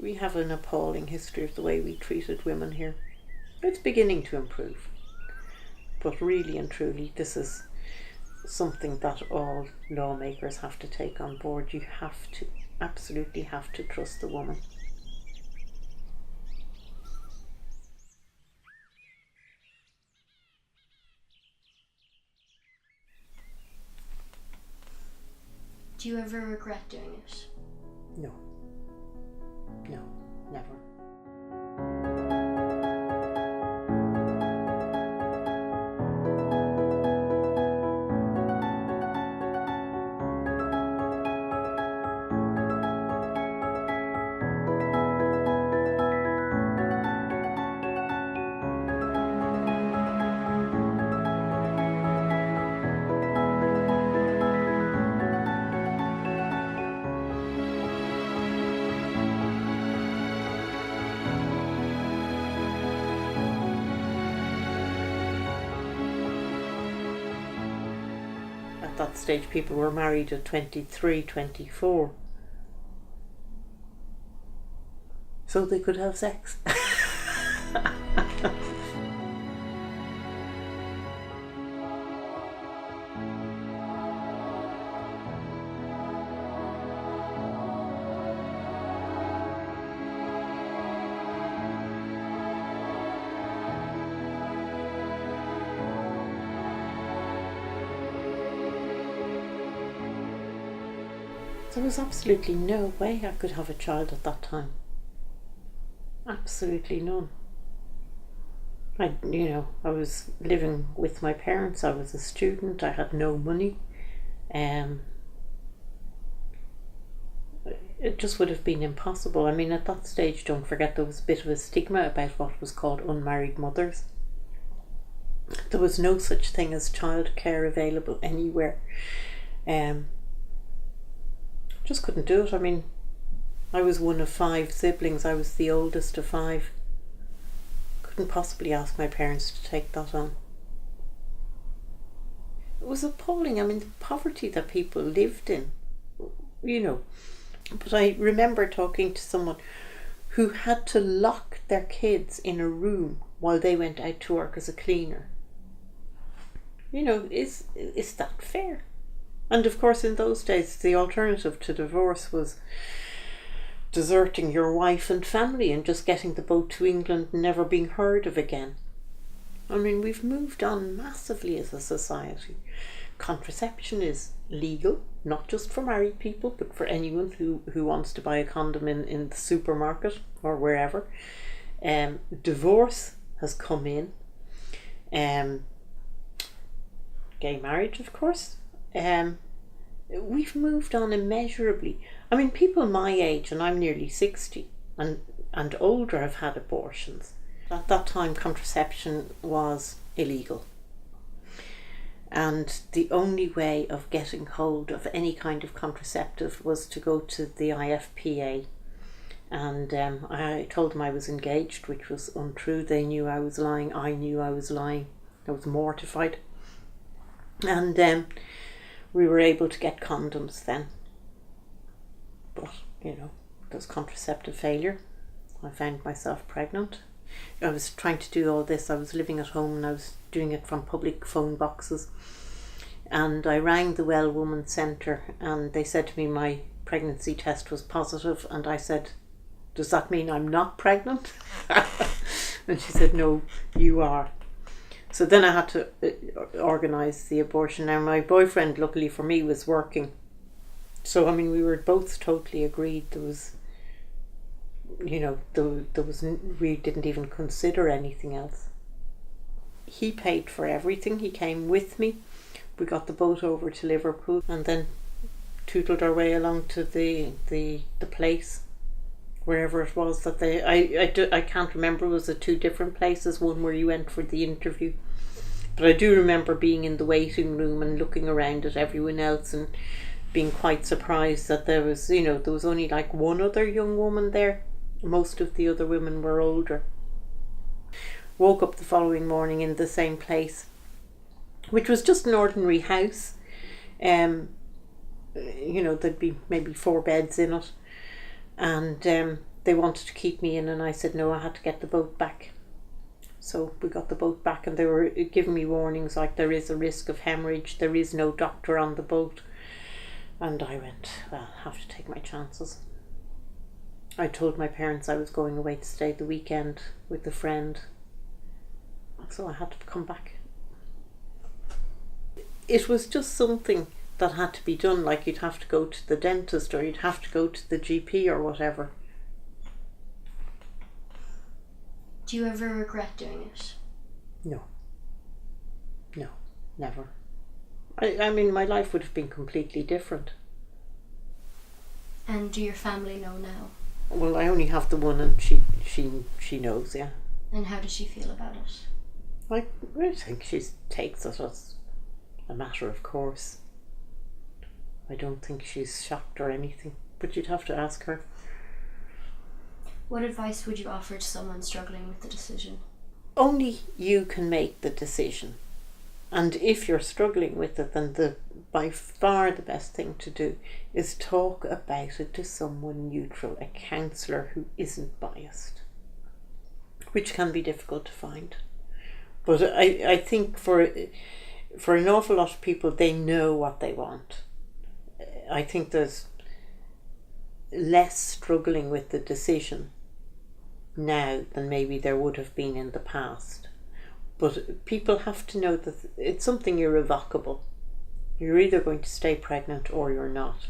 We have an appalling history of the way we treated women here. It's beginning to improve. But really and truly, this is something that all lawmakers have to take on board. You have to, absolutely have to trust the woman. Do you ever regret doing it? No. No, never. At that stage, people were married at 23, 24. So they could have sex. There was absolutely no way I could have a child at that time. Absolutely none. I was living with my parents. I was a student. I had no money. It just would have been impossible. I mean, at that stage, don't forget, there was a bit of a stigma about what was called unmarried mothers. There was no such thing as childcare available anywhere. Just couldn't do it. I mean, I was one of 5 siblings. I was the oldest of 5. Couldn't possibly ask my parents to take that on. It was appalling. I mean, the poverty that people lived in, But I remember talking to someone who had to lock their kids in a room while they went out to work as a cleaner. Is that fair? And of course, in those days, the alternative to divorce was deserting your wife and family and just getting the boat to England and never being heard of again. I mean, we've moved on massively as a society. Contraception is legal, not just for married people, but for anyone who wants to buy a condom in the supermarket or wherever. Divorce has come in. Gay marriage, of course. We've moved on immeasurably. I mean, people my age, and I'm nearly 60, and older, have had abortions. At that time, contraception was illegal. And the only way of getting hold of any kind of contraceptive was to go to the IFPA. And I told them I was engaged, which was untrue. They knew I was lying. I knew I was lying. I was mortified. And we were able to get condoms then. But, there's contraceptive failure. I found myself pregnant. I was trying to do all this. I was living at home and I was doing it from public phone boxes. And I rang the Well Woman Centre and they said to me my pregnancy test was positive, and I said, "Does that mean I'm not pregnant?" And she said, "No, you are." So then I had to organise the abortion. Now my boyfriend, luckily for me, was working. So I mean, we were both totally agreed. There was, we didn't even consider anything else. He paid for everything. He came with me. We got the boat over to Liverpool and then tootled our way along to the place, wherever it was that I can't remember. Was it 2 different places? One where you went for the interview, but I do remember being in the waiting room and looking around at everyone else and being quite surprised that there was only like one other young woman there. Most of the other women were older. Woke up the following morning in the same place, which was just an ordinary house. There'd be maybe 4 beds in it, and they wanted to keep me in, and I said no, I had to get the boat back. So we got the boat back, and they were giving me warnings like there is a risk of hemorrhage, there is no doctor on the boat. And I went, well, I have to take my chances. I told my parents I was going away to stay the weekend with a friend, so I had to come back. It was just something that had to be done, like you'd have to go to the dentist or you'd have to go to the GP or whatever. Do you ever regret doing it? No, never. I mean, my life would have been completely different. And do your family know now? Well, I only have the one, and she knows, yeah. And how does she feel about it? I think she takes it as a matter of course. I don't think she's shocked or anything, but you'd have to ask her. What advice would you offer to someone struggling with the decision? Only you can make the decision. And if you're struggling with it, then by far the best thing to do is talk about it to someone neutral, a counsellor who isn't biased, which can be difficult to find. But I think for an awful lot of people, they know what they want. I think there's less struggling with the decision now than maybe there would have been in the past. But people have to know that it's something irrevocable. You're either going to stay pregnant or you're not.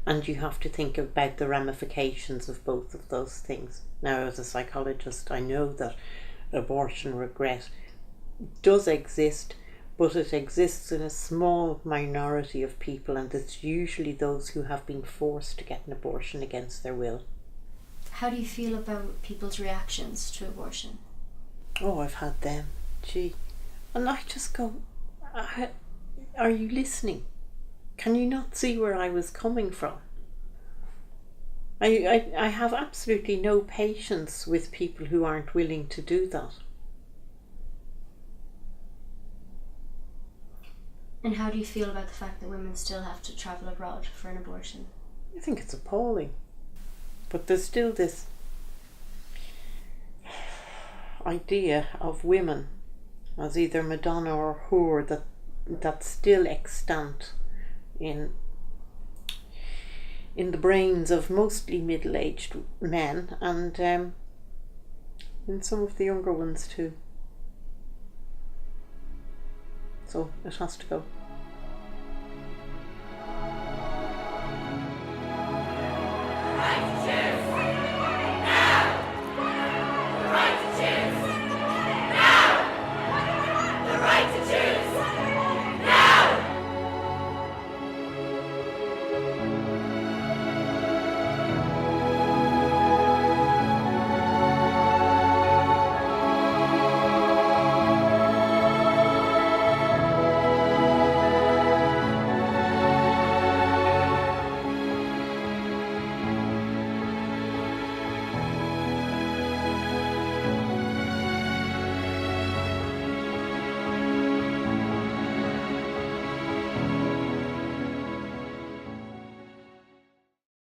And you have to think about the ramifications of both of those things. Now, as a psychologist, I know that abortion regret does exist, but it exists in a small minority of people, and it's usually those who have been forced to get an abortion against their will. How do you feel about people's reactions to abortion? Oh, I've had them. Gee. And I just go, are you listening? Can you not see where I was coming from? I have absolutely no patience with people who aren't willing to do that. And how do you feel about the fact that women still have to travel abroad for an abortion? I think it's appalling. But there's still this idea of women as either Madonna or whore that's still extant in the brains of mostly middle-aged men, and in some of the younger ones too. So it has to go.